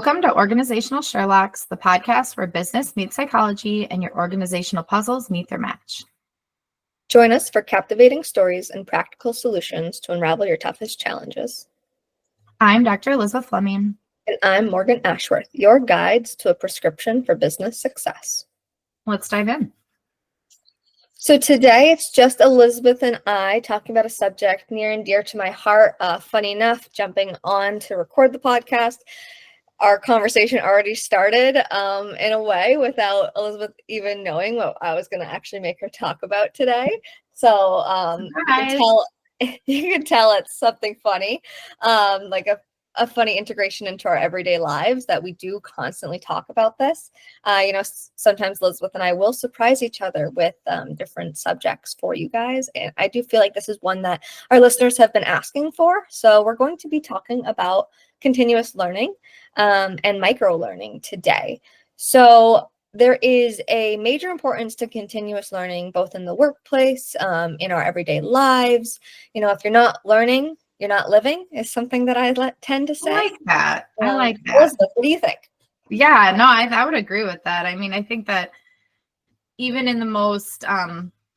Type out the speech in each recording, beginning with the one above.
Welcome to Organizational Sherlocks, the podcast where business meets psychology and your organizational puzzles meet their match. Join us for captivating stories and practical solutions to unravel your toughest challenges. I'm Dr. Elizabeth Fleming. And I'm Morgan Ashworth, your guides to a prescription for business success. Let's dive in. So today it's just Elizabeth and I talking about a subject near and dear to my heart. Funny enough, jumping on to record the podcast, our conversation already started in a way without Elizabeth even knowing what I was going to actually make her talk about today. So you can tell it's something funny, like a funny integration into our everyday lives that we do constantly talk about this. Sometimes Elizabeth and I will surprise each other with different subjects for you guys. And I do feel like this is one that our listeners have been asking for. So we're going to be talking about continuous learning and micro learning today. So there is a major importance to continuous learning, both in the workplace, in our everyday lives. If you're not learning, you're not living, is something that I tend to say. I like that. Elizabeth, what do you think? Yeah, no, I would agree with that. I mean, I think that even in the most,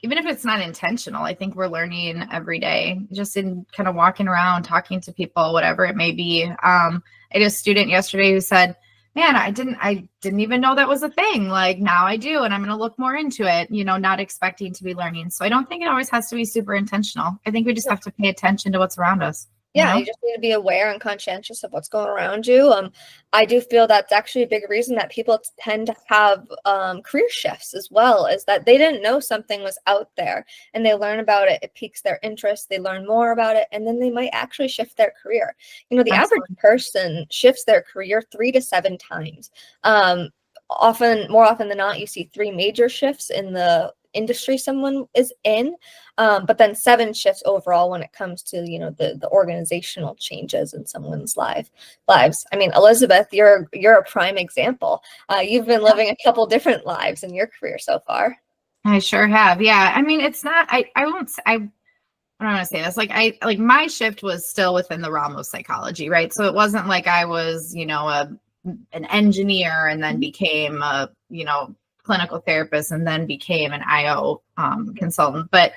even if it's not intentional, I think we're learning every day, just in kind of walking around, talking to people, whatever it may be. I had a student yesterday who said, man, I didn't even know that was a thing. Like now I do, and I'm going to look more into it, not expecting to be learning. So I don't think it always has to be super intentional. I think we just have to pay attention to what's around us. Yeah, you just need to be aware and conscientious of what's going around you. I do feel that's actually a big reason that people tend to have career shifts as well, is that they didn't know something was out there and they learn about it. It piques their interest. They learn more about it, and then they might actually shift their career. The Absolutely. Average person shifts their career 3 to 7 times. More often than not, you see 3 major shifts in the industry someone is in, but then 7 shifts overall when it comes to the organizational changes in someone's lives. I mean, Elizabeth, you're a prime example. You've been living a couple different lives in your career so far. I sure have. Yeah, I mean, it's not. I don't want to say this. Like my shift was still within the realm of psychology, right? So it wasn't like I was an engineer and then became a clinical therapist and then became an IO consultant. But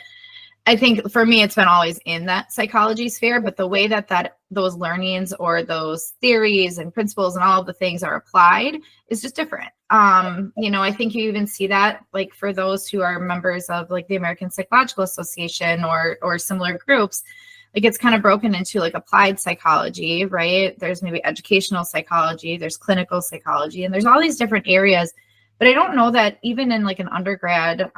I think for me, it's been always in that psychology sphere, but the way that those learnings or those theories and principles and all of the things are applied is just different. I think you even see that like for those who are members of like the American Psychological Association or similar groups, like it's kind of broken into like applied psychology, right? There's maybe educational psychology, there's clinical psychology, and there's all these different areas. But I don't know that even in like an undergrad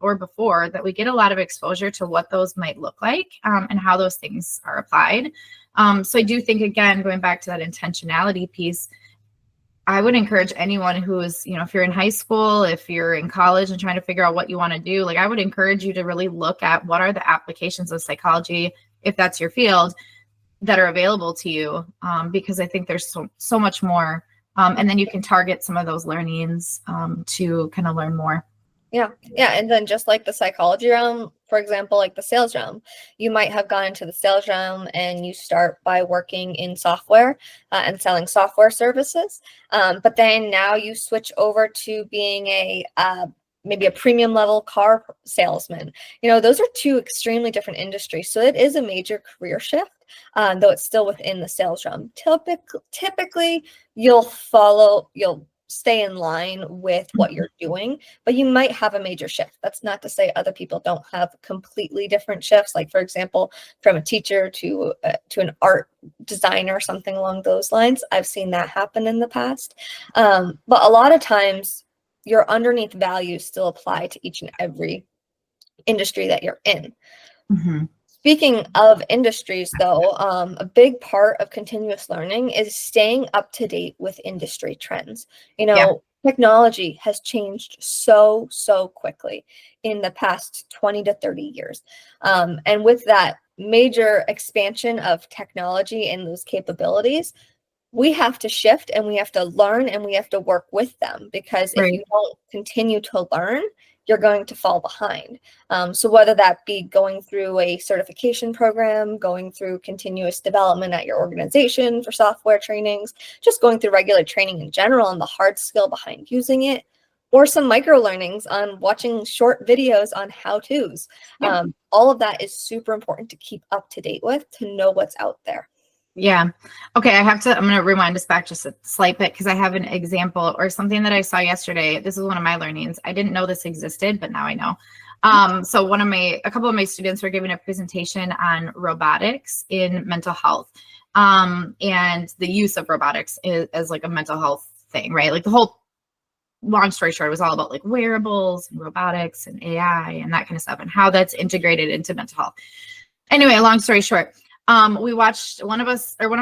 or before that we get a lot of exposure to what those might look like and how those things are applied. So I do think, again, going back to that intentionality piece, I would encourage anyone who is, if you're in high school, if you're in college and trying to figure out what you want to do, like I would encourage you to really look at what are the applications of psychology, if that's your field, that are available to you, because I think there's so much more. And then you can target some of those learnings to kind of learn more. Yeah. And then just like the psychology realm, for example, like the sales realm, you might have gone into the sales realm and you start by working in software and selling software services. But then now you switch over to being maybe a premium level car salesman. Those are 2 extremely different industries. So it is a major career shift, though it's still within the sales realm. Typically, you'll stay in line with what you're doing, but you might have a major shift. That's not to say other people don't have completely different shifts. Like, for example, from a teacher to an art designer, something along those lines. I've seen that happen in the past. But a lot of times, your underneath values still apply to each and every industry that you're in. Mm-hmm. Speaking of industries, though, a big part of continuous learning is staying up to date with industry trends. Technology has changed so quickly in the past 20 to 30 years. And with that major expansion of technology and those capabilities, we have to shift and we have to learn and we have to work with them, because if you don't continue to learn, you're going to fall behind. So whether that be going through a certification program, going through continuous development at your organization for software trainings, just going through regular training in general and the hard skill behind using it, or some micro learnings on watching short videos on how-tos. All of that is super important to keep up to date with, to know what's out there. Yeah. Okay. I'm going to rewind us back just a slight bit because I have an example or something that I saw yesterday. This is one of my learnings. I didn't know this existed, but now I know. So a couple of my students were giving a presentation on robotics in mental health, and the use of robotics as like a mental health thing, right? Like the whole, long story short, was all about like wearables and robotics and AI and that kind of stuff and how that's integrated into mental health. Anyway, long story short, we watched, one of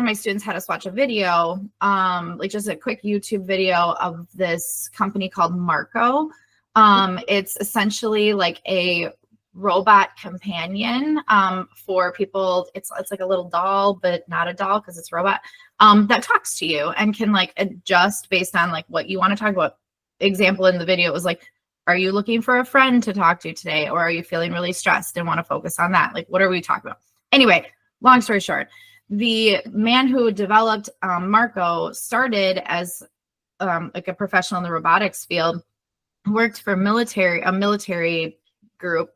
my students had us watch a video, like just a quick YouTube video of this company called Marco. It's essentially like a robot companion for people. It's like a little doll, but not a doll because it's a robot, that talks to you and can like adjust based on like what you want to talk about. Example in the video was like, are you looking for a friend to talk to today? Or are you feeling really stressed and want to focus on that? Like, what are we talking about? Anyway, long story short, the man who developed Marco started as like a professional in the robotics field, worked for a military group,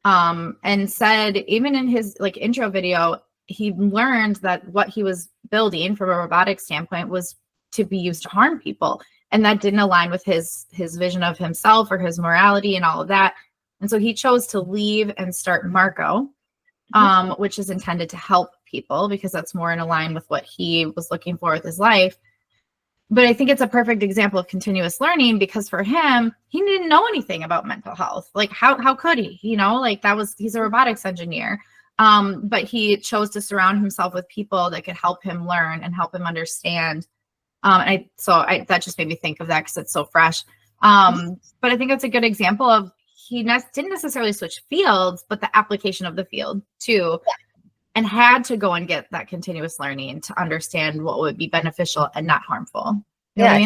and said even in his like intro video, he learned that what he was building from a robotics standpoint was to be used to harm people. And that didn't align with his vision of himself or his morality and all of that. And so he chose to leave and start Marco, which is intended to help people because that's more in line with what he was looking for with his life. But I think it's a perfect example of continuous learning because for him, he didn't know anything about mental health. Like how could he, like he's a robotics engineer. But he chose to surround himself with people that could help him learn and help him understand. That just made me think of that because it's so fresh. But I think that's a good example of he didn't necessarily switch fields, but the application of the field too, and had to go and get that continuous learning to understand what would be beneficial and not harmful. You know what I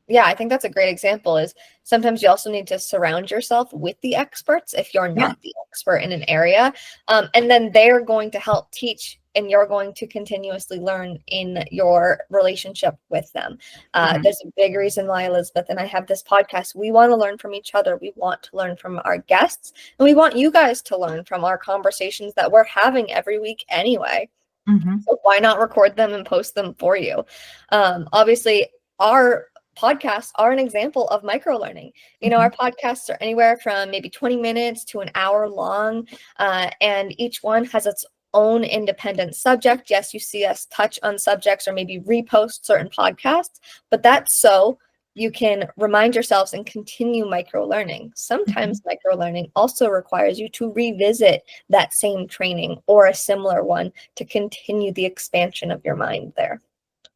mean? I think that's a great example. Is sometimes you also need to surround yourself with the experts if you're not the expert in an area, and then they're going to help teach. And you're going to continuously learn in your relationship with them. There's a big reason why Elizabeth and I have this podcast. We want to learn from each other. We want to learn from our guests. And we want you guys to learn from our conversations that we're having every week anyway. So why not record them and post them for you? Obviously, our podcasts are an example of microlearning. Our podcasts are anywhere from maybe 20 minutes to an hour long. And each one has its own independent subject. Yes, you see us touch on subjects or maybe repost certain podcasts, but that's so you can remind yourselves and continue micro-learning. Sometimes micro-learning also requires you to revisit that same training or a similar one to continue the expansion of your mind there.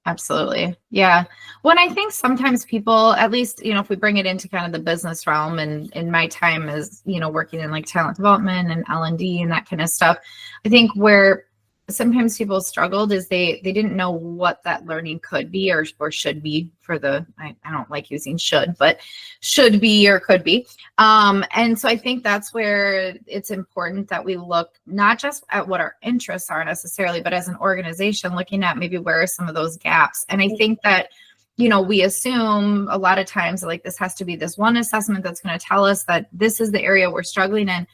Absolutely. Yeah. When I think sometimes people, at least, if we bring it into kind of the business realm and in my time as, working in like talent development and L&D and that kind of stuff, I think where sometimes people struggled is they didn't know what that learning could be or should be for I don't like using should, but should be or could be. And so I think that's where it's important that we look not just at what our interests are necessarily, but as an organization looking at maybe where are some of those gaps. And I think that, we assume a lot of times like this has to be this one assessment that's going to tell us that this is the area we're struggling in.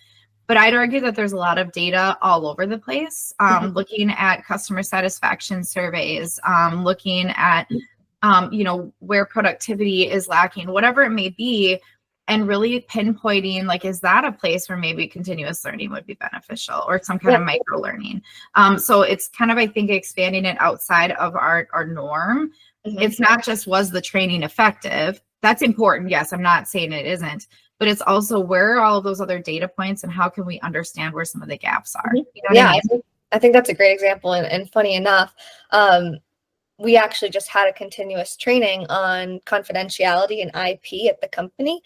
But I'd argue that there's a lot of data all over the place, looking at customer satisfaction surveys, looking at, where productivity is lacking, whatever it may be, and really pinpointing, like, is that a place where maybe continuous learning would be beneficial or some kind of micro learning? So it's kind of, I think, expanding it outside of our norm. It's not just, was the training effective? That's important. Yes, I'm not saying it isn't. But it's also where are all of those other data points and how can we understand where some of the gaps are? I think that's a great example. And funny enough, we actually just had a continuous training on confidentiality and IP at the company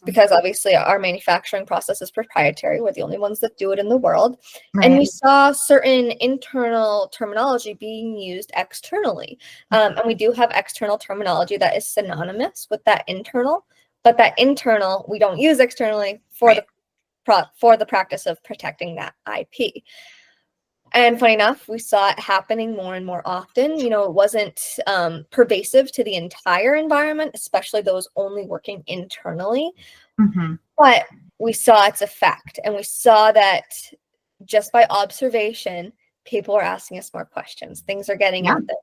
because obviously our manufacturing process is proprietary. We're the only ones that do it in the world. Right. And we saw certain internal terminology being used externally. And we do have external terminology that is synonymous with that internal. but that internal we don't use externally for the practice of protecting that IP. And funny enough, we saw it happening more and more often. You know, it wasn't pervasive to the entire environment, especially those only working internally. But we saw its effect, and we saw that just by observation, people are asking us more questions. Things are getting out there.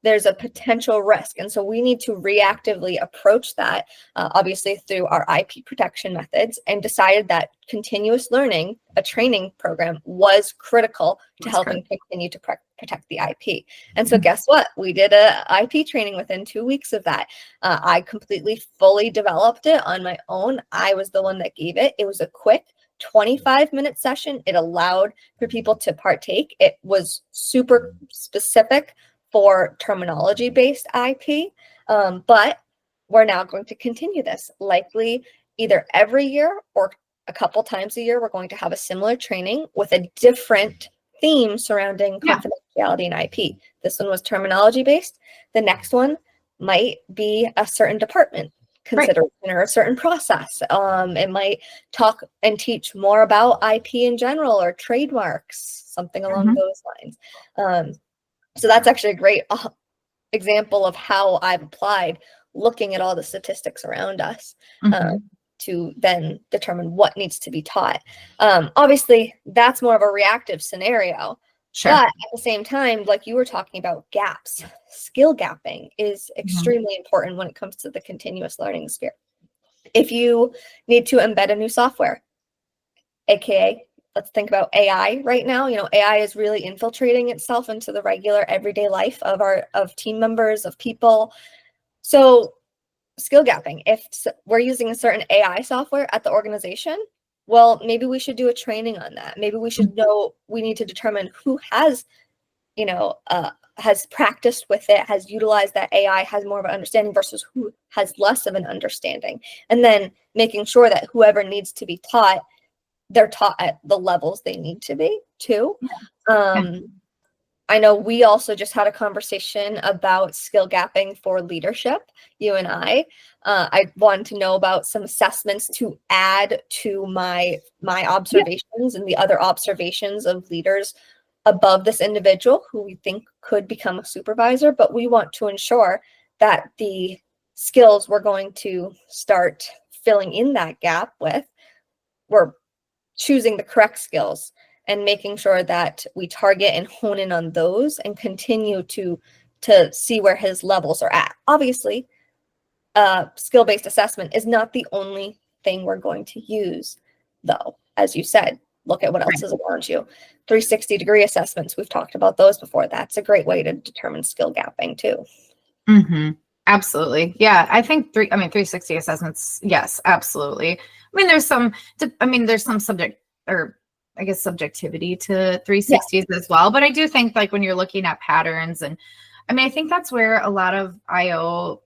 There's a potential risk. And so we need to reactively approach that, obviously through our IP protection methods, and decided that continuous learning, a training program, was critical to helping continue to protect the IP. And so guess what? We did a IP training within 2 weeks of that. I completely, fully developed it on my own. I was the one that gave it. It was a quick 25-minute session. It allowed for people to partake. It was super specific for terminology-based IP, but we're now going to continue this. Likely either every year or a couple times a year, we're going to have a similar training with a different theme surrounding confidentiality and IP. This one was terminology-based. The next one might be a certain department consideration or a certain process. It might talk and teach more about IP in general or trademarks, something along those lines. So that's actually a great example of how I've applied looking at all the statistics around us to then determine what needs to be taught. Obviously, that's more of a reactive scenario. But at the same time, like you were talking about gaps, skill gapping is extremely important when it comes to the continuous learning sphere. If you need to embed a new software, AKA, let's think about AI right now. You know, AI is really infiltrating itself into the regular everyday life of team members, of people. So skill gapping, if we're using a certain AI software at the organization, well, maybe we should do a training on that. Maybe we should know, we need to determine who has, has practiced with it, has utilized that AI, has more of an understanding versus who has less of an understanding. And then making sure that whoever needs to be taught, they're taught at the levels they need to be too. I know we also just had a conversation about skill gapping for leadership, you and I. I wanted to know about some assessments to add to my observations and the other observations of leaders above this individual who we think could become a supervisor, but we want to ensure that the skills we're going to start filling in that gap with, we're choosing the correct skills and making sure that we target and hone in on those and continue to see where his levels are at. Obviously, skill-based assessment is not the only thing we're going to use, though. As you said, look at what else is around you. 360-degree assessments, we've talked about those before. That's a great way to determine skill gapping too. Absolutely. Yeah, I think 360 assessments, yes, absolutely. There's some subject, or I guess subjectivity to 360s as well. But I do think, like, when you're looking at patterns, and I think that's where a lot of IO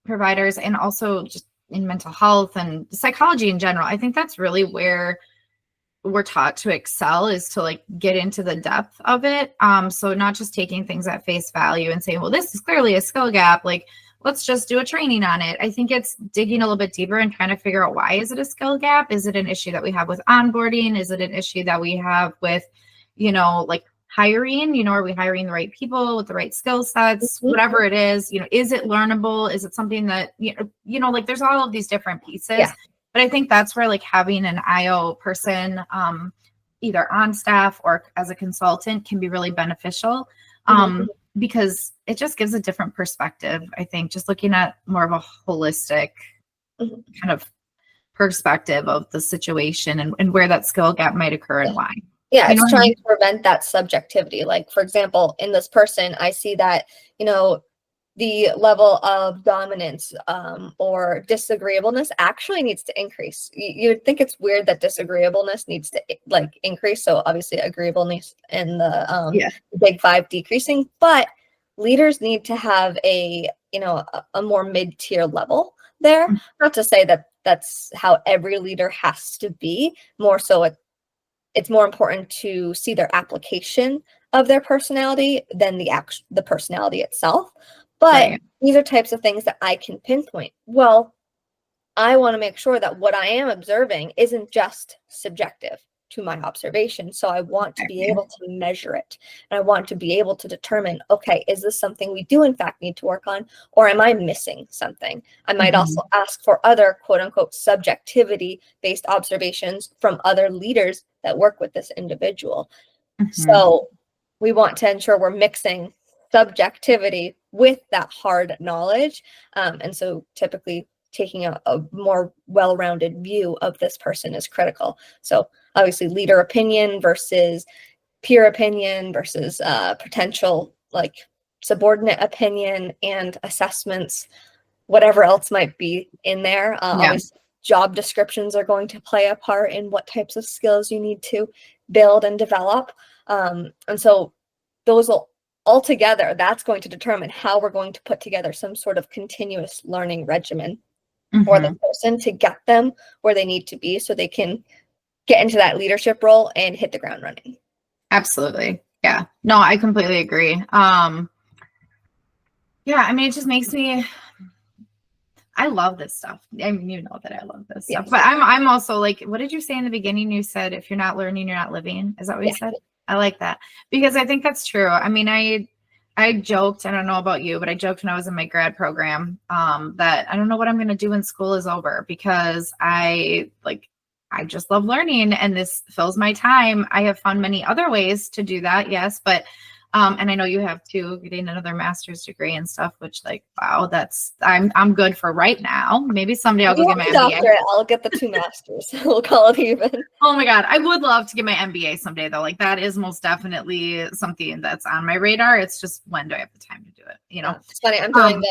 providers, and also just in mental health and psychology in general, I think that's really where we're taught to excel, is to like get into the depth of it. So not just taking things at face value and saying, well, this is clearly a skill gap, like, let's just do a training on it. I think it's digging a little bit deeper and trying to figure out, why is it a skill gap? Is it an issue that we have with onboarding? Is it an issue that we have with, like hiring? Are we hiring the right people with the right skill sets? Whatever it is, is it learnable? Is it something that, like, there's all of these different pieces. But I think that's where, like, having an IO person, either on staff or as a consultant, can be really beneficial. Because it just gives a different perspective. I think just looking at more of a holistic kind of perspective of the situation and where that skill gap might occur and why. Yeah, it's trying to prevent that subjectivity. Like, for example, in this person, I see that, the level of dominance or disagreeableness actually needs to increase. You'd think it's weird that disagreeableness needs to increase. So obviously agreeableness and the big five decreasing, but leaders need to have a more mid-tier level there. Not to say that that's how every leader has to be. More so, it's more important to see their application of their personality than the personality itself. But these are types of things that I can pinpoint. Well, I want to make sure that what I am observing isn't just subjective to my observation. So I want to be able to measure it. And I want to be able to determine, okay, is this something we do in fact need to work on, or am I missing something? I might also ask for other quote unquote subjectivity based observations from other leaders that work with this individual. So we want to ensure we're mixing subjectivity with that hard knowledge. And so typically taking a more well-rounded view of this person is critical. So obviously leader opinion versus peer opinion versus potential like subordinate opinion and assessments, whatever else might be in there. Obviously job descriptions are going to play a part in what types of skills you need to build and develop. And so those will altogether, that's going to determine how we're going to put together some sort of continuous learning regimen for the person to get them where they need to be so they can get into that leadership role and hit the ground running. Absolutely. Yeah. No, I completely agree. Yeah, I mean, it just makes me, I love this stuff. I mean, you know that I love this stuff, but I'm also like, what did you say in the beginning? You said, if you're not learning, you're not living. Is that what you said? I like that because I think that's true. I mean, I joked, I don't know about you, but I joked when I was in my grad program that I don't know what I'm going to do when school is over because I just love learning and this fills my time. I have found many other ways to do that. Yes. But, and I know you have too, getting another master's degree and stuff, which like, wow, I'm good for right now. Maybe someday I'll go get my MBA. Doctorate, I'll get the 2 masters. We'll call it even. Oh my God. I would love to get my MBA someday though. Like that is most definitely something that's on my radar. It's just, when do I have the time to do it? You know, it's funny. I'm doing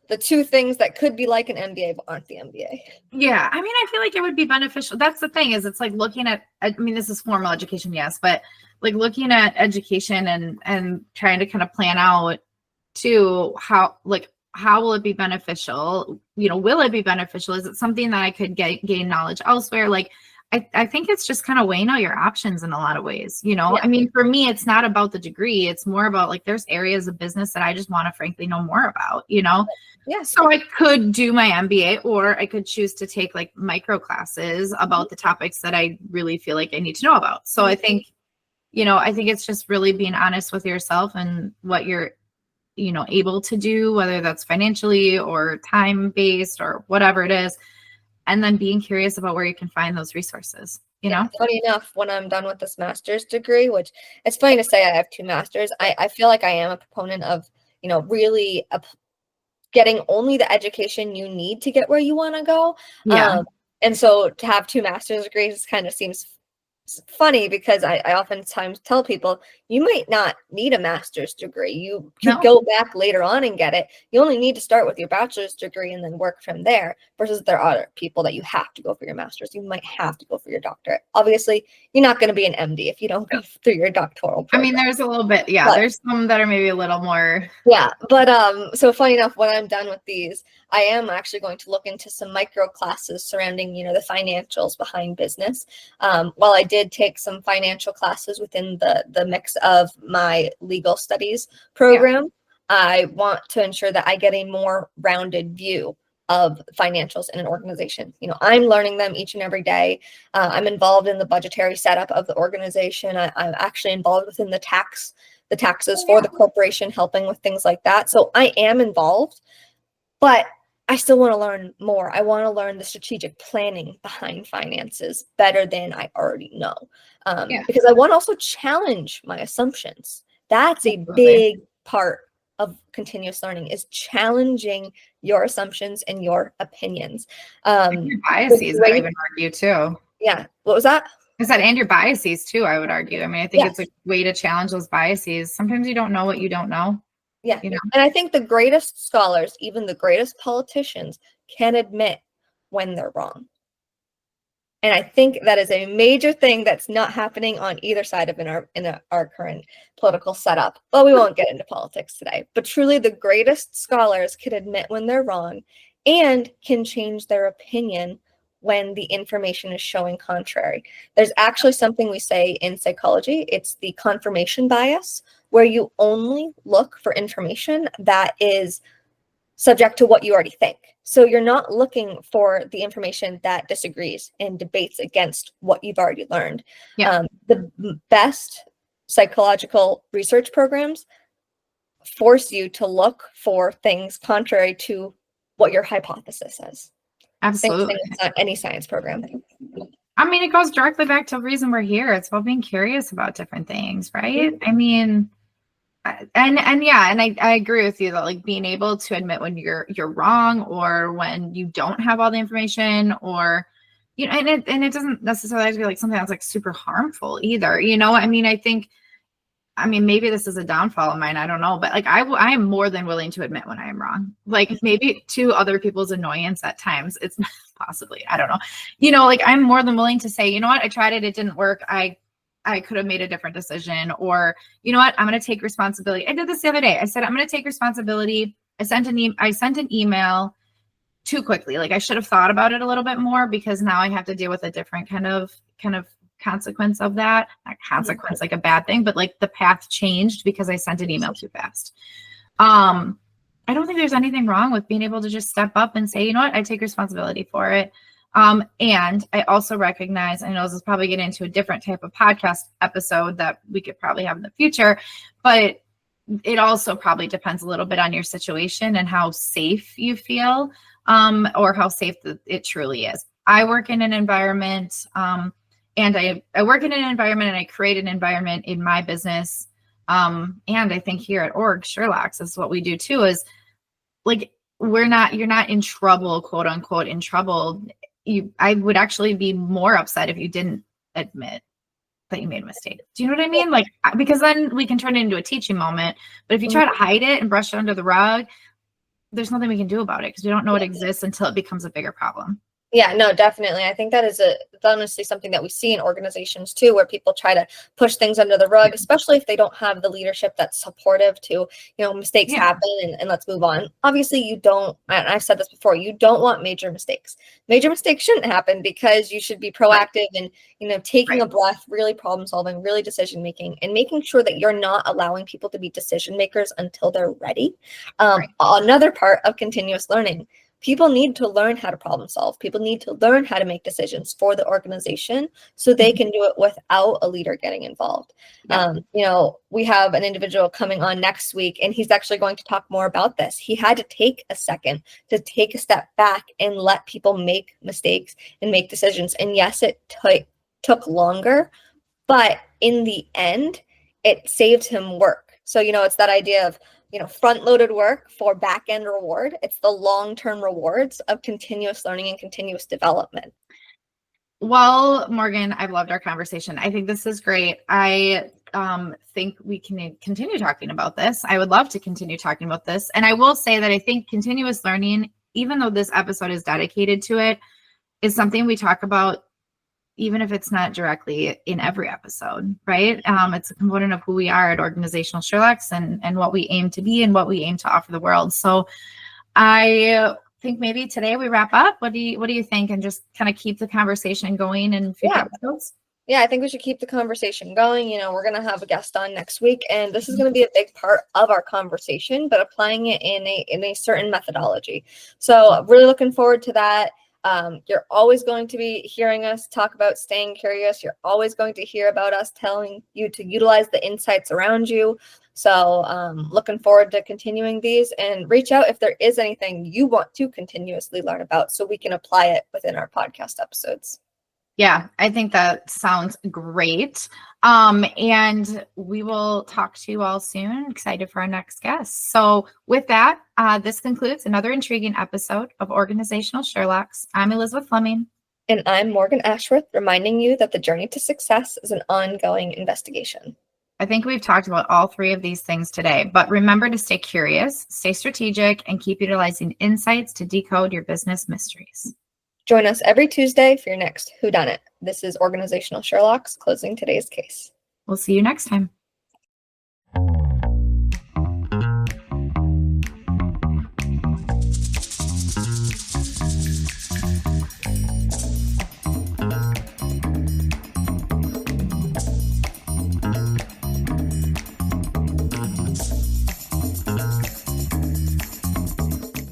the 2 things that could be like an MBA, but aren't the MBA. Yeah. I mean, I feel like it would be beneficial. That's the thing is it's like looking at, I mean, this is formal education. Yes. But like looking at education and trying to kind of plan out too, how will it be beneficial? You know, will it be beneficial? Is it something that I could gain knowledge elsewhere? Like, I think it's just kind of weighing out your options in a lot of ways, you know? I mean, for me, it's not about the degree. It's more about like, there's areas of business that I just want to frankly know more about, you know? Yeah. So I could do my MBA or I could choose to take like micro classes about the topics that I really feel like I need to know about. So I think, you know, I think it's just really being honest with yourself and what you're, you know, able to do, whether that's financially or time-based or whatever it is. And then being curious about where you can find those resources, you know? Funny enough, when I'm done with this master's degree, which it's funny to say I have 2 masters, I feel like I am a proponent of, you know, really getting only the education you need to get where you want to go. Yeah. And so to have 2 master's degrees kind of seems funny because I oftentimes tell people you might not need a master's degree. You can go back later on and get it. You only need to start with your bachelor's degree and then work from there, versus there are other people that you have to go for your master's. You might have to go for your doctorate. Obviously, you're not going to be an MD if you don't go through your doctoral program. I mean, there's a little bit, but there's some that are maybe a little more. Yeah, but so funny enough, when I'm done with these, I am actually going to look into some micro classes surrounding, you know, the financials behind business. While I did take some financial classes within the mix of my legal studies program, I want to ensure that I get a more rounded view of financials in an organization. You know, I'm learning them each and every day. I'm involved in the budgetary setup of the organization. I'm actually involved within the taxes for the corporation, helping with things like that. So I am involved, but I still want to learn more. I want to learn the strategic planning behind finances better than I already know. Because I want to also challenge my assumptions. That's a big part of continuous learning, is challenging your assumptions and your opinions. Your biases, I would even argue too. Yeah. What was that? I said, and your biases too, I would argue. I mean, I think it's a way to challenge those biases. Sometimes you don't know what you don't know. Yeah. You know? And I think the greatest scholars, even the greatest politicians, can admit when they're wrong. And I think that is a major thing that's not happening on either side of our current political setup. Well, we won't get into politics today, but truly the greatest scholars can admit when they're wrong and can change their opinion when the information is showing contrary. There's actually something we say in psychology. It's the confirmation bias, where you only look for information that is subject to what you already think. So you're not looking for the information that disagrees and debates against what you've already learned. Yeah. The best psychological research programs force you to look for things contrary to what your hypothesis is. Absolutely. Same thing with any science program. I mean, it goes directly back to the reason we're here. It's about being curious about different things, right? I mean, and yeah, and I agree with you that like being able to admit when you're wrong or when you don't have all the information, or and it doesn't necessarily have to be like something that's like super harmful either. I mean, I mean, maybe this is a downfall of mine. I don't know. But like, I am more than willing to admit when I am wrong. Like maybe to other people's annoyance at times. It's possibly, I don't know. Like I'm more than willing to say, you know what, I tried it. It didn't work. I could have made a different decision. Or, you know what, I'm going to take responsibility. I did this the other day. I said, I'm going to take responsibility. I sent an email too quickly. Like I should have thought about it a little bit more, because now I have to deal with a different kind of consequence of that. Not consequence like a bad thing, but like the path changed because I sent an email too fast. I don't think there's anything wrong with being able to just step up and say, you know what, I take responsibility for it. And I also recognize, I know this is probably getting into a different type of podcast episode that we could probably have in the future, but it also probably depends a little bit on your situation and how safe you feel, or how safe it truly is. I work in an environment, and I work in an environment and I create an environment in my business. And I think here at Sherlocks is what we do too, is like, you're not in trouble, quote unquote, in trouble. I would actually be more upset if you didn't admit that you made a mistake. Do you know what I mean? Like, because then we can turn it into a teaching moment. But if you try to hide it and brush it under the rug, there's nothing we can do about it, because we don't know it exists until it becomes a bigger problem. Yeah, no, definitely. I think that is honestly something that we see in organizations too, where people try to push things under the rug, especially if they don't have the leadership that's supportive to, mistakes happen and let's move on. Obviously, you don't, and I've said this before, you don't want major mistakes. Major mistakes shouldn't happen, because you should be proactive and, taking a breath, really problem solving, really decision making, and making sure that you're not allowing people to be decision makers until they're ready. Another part of continuous learning. People need to learn how to problem solve. People need to learn how to make decisions for the organization so they can do it without a leader getting involved. We have an individual coming on next week, and he's actually going to talk more about this. He had to take a second to take a step back and let people make mistakes and make decisions. And yes, it took longer, but in the end, it saved him work. So, it's that idea of, front-loaded work for back-end reward. It's the long-term rewards of continuous learning and continuous development. Well, Morgan, I've loved our conversation. I think this is great. I think we can continue talking about this. I would love to continue talking about this. And I will say that I think continuous learning, even though this episode is dedicated to it, is something we talk about even if it's not directly in every episode, right? It's a component of who we are at Organizational Sherlocks and what we aim to be and what we aim to offer the world. So I think maybe today we wrap up. What do you think? And just kind of keep the conversation going in future episodes? Yeah, I think we should keep the conversation going. We're going to have a guest on next week, and this is going to be a big part of our conversation, but applying it in a certain methodology. So really looking forward to that. You're always going to be hearing us talk about staying curious. You're always going to hear about us telling you to utilize the insights around you. So looking forward to continuing these, and reach out if there is anything you want to continuously learn about so we can apply it within our podcast episodes. Yeah, I think that sounds great. And we will talk to you all soon. Excited for our next guest. So with that, this concludes another intriguing episode of Organizational Sherlocks. I'm Elizabeth Fleming. And I'm Morgan Ashworth, reminding you that the journey to success is an ongoing investigation. I think we've talked about all three of these things today, but remember to stay curious, stay strategic, and keep utilizing insights to decode your business mysteries. Join us every Tuesday for your next Whodunit. This is Organizational Sherlocks closing today's case. We'll see you next time.